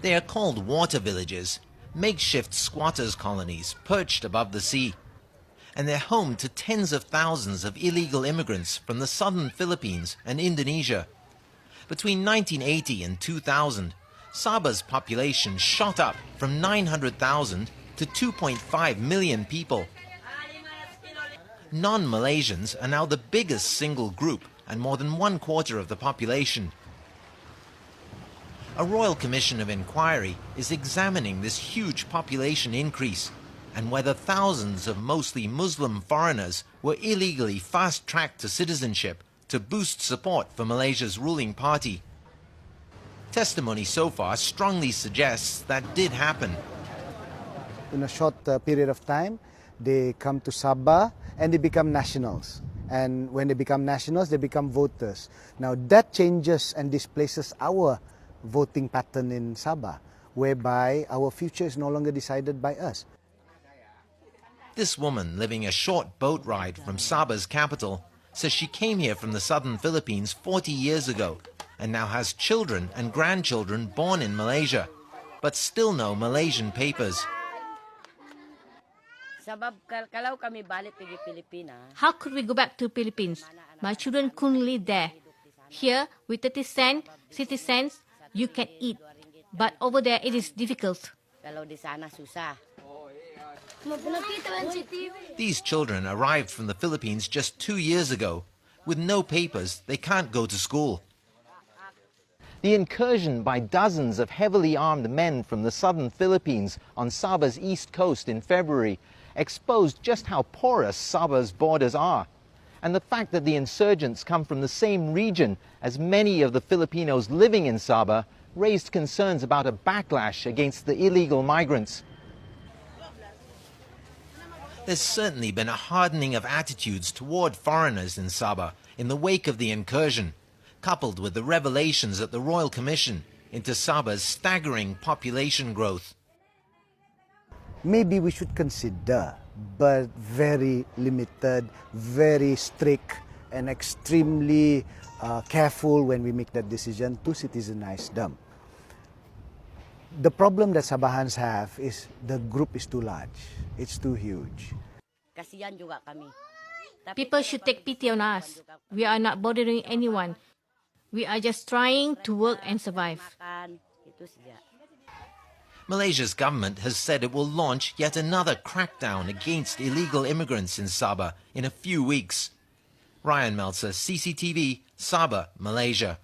They are called water villages, makeshift squatters' colonies perched above the sea. And they're home to tens of thousands of illegal immigrants from the southern Philippines and Indonesia. Between 1980 and 2000, Sabah's population shot up from 900,000 to 2.5 million people. Non-Malaysians are now the biggest single group and more than 1/4 of the population. A Royal Commission of Inquiry is examining this huge population increase and whether thousands of mostly Muslim foreigners were illegally fast-tracked to citizenship to boost support for Malaysia's ruling party. Testimony so far strongly suggests that did happen. In a short period of time, they come to Sabah and they become nationals. And when they become nationals, they become voters. Now that changes and displaces our voting pattern in Sabah, whereby our future is no longer decided by us. This woman, living a short boat ride from Sabah's capital, says she came here from the southern Philippines 40 years ago and now has children and grandchildren born in Malaysia, but still no Malaysian papers. How could we go back to Philippines? My children couldn't live there. Here, with 30 cents, 60 cents, you can eat. But over there, it is difficult. These children arrived from the Philippines just 2 years ago. With no papers, they can't go to school. The incursion by dozens of heavily armed men from the southern Philippines on Sabah's east coast in February exposed just how porous Sabah's borders are, and the fact that the insurgents come from the same region as many of the Filipinos living in Sabah raised concerns about a backlash against the illegal migrants. There's certainly been a hardening of attitudes toward foreigners in Sabah in the wake of the incursion, coupled with the revelations at the Royal Commission into Sabah's staggering population growth. Maybe we should consider, but very limited, very strict, and extremely careful when we make that decision to citizenize them. The problem that Sabahans have is the group is too large. It's too huge. People should take pity on us. We are not bothering anyone. We are just trying to work and survive. Malaysia's government has said it will launch yet another crackdown against illegal immigrants in Sabah in a few weeks. Ryan Meltzer, CCTV, Sabah, Malaysia.